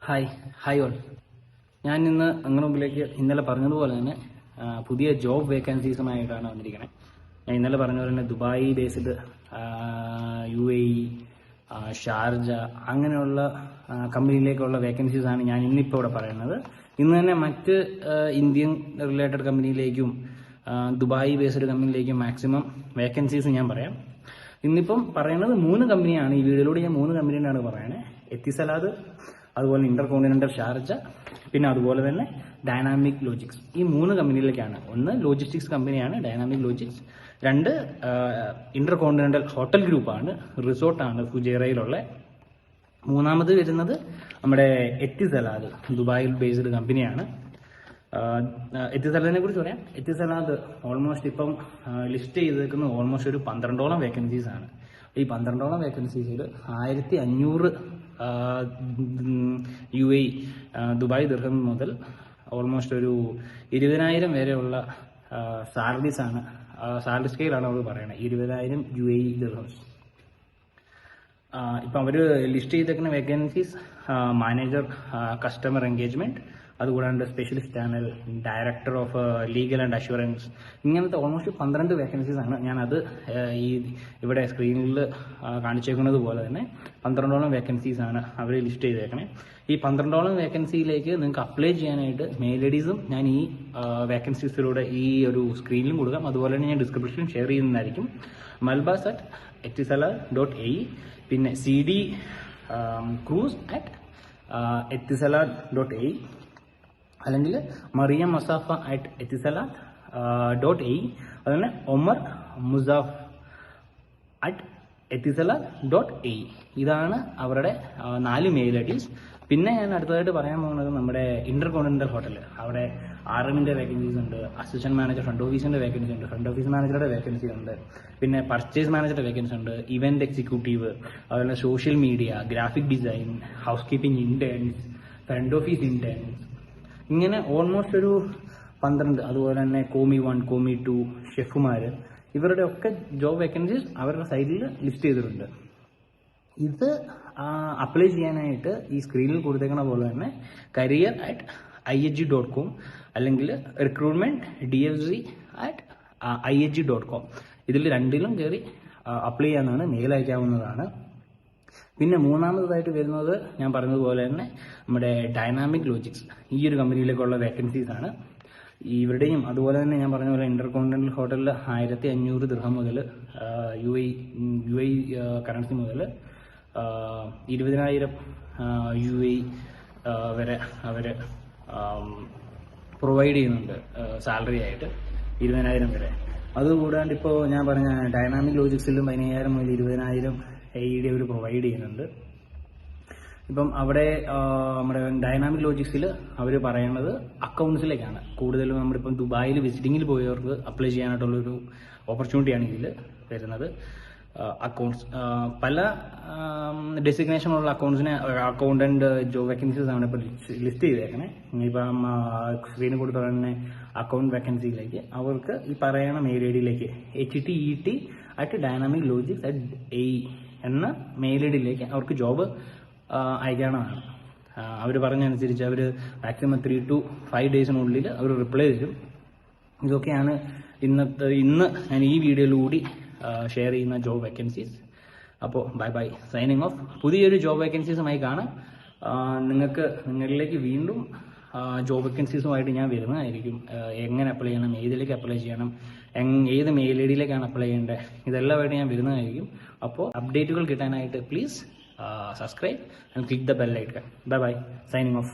Hi all. ഞാൻ ഇന്ന് നിങ്ങളുടെ മുമ്പിലേക്ക് ഇന്നലെ പറഞ്ഞതുപോലെ തന്നെ പുതിയ ജോബ് വേക്കൻസീസുമായിട്ടാണ് വന്നിരിക്കുന്നത്. ഞാൻ ഇന്നലെ പറഞ്ഞ പോലെ തന്നെ ദുബായ് ബേസ്ഡ്, UAE, ഷാർജ അങ്ങനെയുള്ള കമ്പനിയിലേക്കുള്ള വേക്കൻസീസാണ് ഞാൻ ഇന്നിപ്പോൾ ഇവിടെ പറയുന്നത്. ഇന്ന് തന്നെ മറ്റ് ഇന്ത്യൻ റിലേറ്റഡ് കമ്പനിയിലേക്കും ദുബായ് ബേസ്ഡ് കമ്പനിയിലേക്കും മാക്സിമം വേക്കൻസീസ് ഞാൻ പറയാം. ഇന്നിപ്പം പറയുന്നത് 3 കമ്പനിയാണ്. ഈ വീഡിയോയിലൂടെ ഞാൻ 3 കമ്പനിയാണ് പറയുന്നത്. എത്തിസലാദ്, അതുപോലെ ഇന്റർകോണ്ടിനെന്റൽ ഷാർജ, പിന്നെ അതുപോലെ തന്നെ ഡൈനാമിക് ലോജിക്സ്. ഈ 3 കമ്പനിയിലേക്കാണ്. ഒന്ന് ലോജിസ്റ്റിക്സ് കമ്പനിയാണ് ഡൈനാമിക് ലോജിക്സ്, 2 ഇന്റർകോണ്ടിനെന്റൽ ഹോട്ടൽ ഗ്രൂപ്പാണ്, റിസോർട്ടാണ് ഫുജൈറയിലുള്ള. മൂന്നാമത് വരുന്നത് നമ്മുടെ എത്തിസലാദ്, ദുബായിൽ ബേസ്ഡ് കമ്പനിയാണ്. എത്തിസലാദിനെ കുറിച്ച് പറയാം. എത്തിസലാദ് ഓൾമോസ്റ്റ് ഇപ്പം ലിസ്റ്റ് ചെയ്തേക്കുന്നത് ഓൾമോസ്റ്റ് ഒരു 12ഓളം വേക്കൻസീസ് ആണ്. ഈ 12ഓളം വേക്കൻസീസിൽ 1500 UAE ദുബായ് ദിർഹം മുതൽ ഓൾമോസ്റ്റ് ഒരു 20,000 വരെയുള്ള സാലറീസാണ്, സാലറി സ്കെയിലാണ് അവർ പറയുന്നത്. 20,000 UAE ദിർഹംസ്. ഇപ്പം അവർ ലിസ്റ്റ് ചെയ്തേക്കുന്ന വേക്കൻസീസ് മാനേജർ കസ്റ്റമർ എൻഗേജ്മെന്റ്, അതുകൂടാണ്ട് specialist channel, director of legal and assurance, ഇങ്ങനത്തെ ഓൾമോസ്റ്റ് 12 വേക്കൻസീസ് ആണ്. ഞാനത് ഈ ഇവിടെ സ്ക്രീനിൽ കാണിച്ചേക്കുന്നത് പോലെ തന്നെ 12ഓളം വേക്കൻസീസ് ആണ് അവർ ലിസ്റ്റ് ചെയ്തേക്കണേ. ഈ 12ഓളം വേക്കൻസിയിലേക്ക് നിങ്ങൾക്ക് അപ്ലൈ ചെയ്യാനായിട്ട് മെയിൽ ഐഡീസും ഞാൻ ഈ വേക്കൻസീസിലൂടെ ഈ ഒരു സ്ക്രീനിലും കൊടുക്കാം. അതുപോലെ തന്നെ ഞാൻ ഡിസ്ക്രിപ്ഷൻ ഷെയർ ചെയ്യുന്നതായിരിക്കും. malbas@etisalat.ae, പിന്നെ CD cruz@etisalat.ae, അല്ലെങ്കിൽ മറിയം മസാഫ@etisalat.ae, അതുപോലെ ഒമർ മുസാഫ് @etisalat.ae. ഇതാണ് അവരുടെ 4 മെയിൽ ഐഡീസ്. പിന്നെ ഞാൻ അടുത്തതായിട്ട് പറയാൻ പോകുന്നത് നമ്മുടെ ഇന്റർകോണ്ടിനെന്റൽ ഹോട്ടൽ. അവിടെ RM-ന്റെ വേക്കൻസീസ് ഉണ്ട്, അസിസ്റ്റന്റ് മാനേജർ ഫ്രണ്ട് ഓഫീസിന്റെ വേക്കൻസി ഉണ്ട്, ഫ്രണ്ട് ഓഫീസ് മാനേജറുടെ വേക്കൻസി ഉണ്ട്, പിന്നെ പർച്ചേസ് മാനേജറുടെ വേക്കൻസി ഉണ്ട്, ഇവന്റ് എക്സിക്യൂട്ടീവ്, അതുപോലെ social media, graphic design, house keeping interns, front office interns, ഇങ്ങനെ ഓൾമോസ്റ്റ് ഒരു 12. അതുപോലെ തന്നെ കോമി 1, കോമി 2, ഷെഫുമാർ, ഇവരുടെ ഒക്കെ ജോബ് വേക്കൻസീസ് അവരുടെ സൈറ്റിൽ ലിസ്റ്റ് ചെയ്തിട്ടുണ്ട്. ഇത് അപ്ലൈ ചെയ്യാനായിട്ട് ഈ സ്ക്രീനിൽ കൊടുത്തേക്കണ പോലെ തന്നെ career@ihg.com അല്ലെങ്കിൽ recruitment@dfz@ihg.com, ഇതിൽ രണ്ടിലും കയറി അപ്ലൈ ചെയ്യാവുന്നതാണ്, മെയിൽ അയക്കാവുന്നതാണ്. പിന്നെ മൂന്നാമതായിട്ട് വരുന്നത് ഞാൻ പറഞ്ഞതുപോലെ തന്നെ നമ്മുടെ ഡൈനാമിക് ലോജിക്സ്, ഈ ഒരു കമ്പനിയിലേക്കുള്ള വേക്കൻസീസ് ആണ്. ഇവരുടെയും അതുപോലെ തന്നെ ഞാൻ പറഞ്ഞ പോലെ ഇന്റർകോണ്ടിനെന്റൽ ഹോട്ടലിൽ 1500 ദിർഹം മുതൽ UAE കറൻസി മുതൽ 20,000 UAE വരെ അവർ പ്രൊവൈഡ് ചെയ്യുന്നുണ്ട് സാലറി ആയിട്ട്, 20,000 വരെ. അതുകൂടാണ്ട് ഇപ്പോൾ ഞാൻ പറഞ്ഞ ഡൈനാമിക് ലോജിക്സിലും 15,000 മുതൽ 20,000 AED അവർ പ്രൊവൈഡ് ചെയ്യുന്നുണ്ട്. ഇപ്പം അവിടെ നമ്മുടെ ഡൈനാമിക് ലോജിക്സിൽ അവർ പറയുന്നത് അക്കൗണ്ട്സിലേക്കാണ് കൂടുതലും. നമ്മളിപ്പം ദുബായിൽ വിസിറ്റിങ്ങിൽ പോയവർക്ക് അപ്ലൈ ചെയ്യാനായിട്ടുള്ളൊരു ഓപ്പർച്യൂണിറ്റിയാണ് ഇതിൽ വരുന്നത്. അക്കൗണ്ട്സ്, പല ഡെസിഗ്നേഷനുള്ള അക്കൗണ്ടന്റ് ജോബ് വേക്കൻസീസ് ആണ് ഇപ്പോൾ ലിസ്റ്റ് ചെയ്തേക്കണേ. ഇപ്പം സ്ക്രീനിൽ കൊടുത്ത തന്നെ അക്കൗണ്ട് വേക്കൻസിയിലേക്ക് അവർക്ക് ഈ പറയണ മെയിൽ ഐഡിയിലേക്ക് HTET@dynamiclogics.ae എന്ന മെയിൽ ഐഡിയിലേക്ക് അവർക്ക് ജോബ് അയക്കാവുന്നതാണ്. അവർ പറഞ്ഞനുസരിച്ച് അവർ മാക്സിമം 3 to 5 ഡേയ്സിനുള്ളിൽ അവർ റിപ്ലൈ തരും. ഇതൊക്കെയാണ് ഇന്ന് ഞാൻ ഈ വീഡിയോയിലൂടെ ഷെയർ ചെയ്യുന്ന ജോബ് വേക്കൻസീസ്. അപ്പോൾ ബൈ, സൈനിങ് ഓഫ്. പുതിയൊരു ജോബ് വേക്കൻസീസുമായി കാണാം. നിങ്ങളിലേക്ക് വീണ്ടും ജോബ് വേക്കൻസീസുമായിട്ട് ഞാൻ വരുന്നതായിരിക്കും. എങ്ങനെ അപ്ലൈ ചെയ്യണം, ഏതിലേക്ക് അപ്ലൈ ചെയ്യണം, ഏത് മെയിൽ ഐഡിയിലേക്കാണ് അപ്ലൈ ചെയ്യേണ്ടത്, ഇതെല്ലാമായിട്ട് ഞാൻ വരുന്നതായിരിക്കും. അപ്പോൾ അപ്ഡേറ്റുകൾ കിട്ടാനായിട്ട് please subscribe and click the bell icon. Bye, signing off.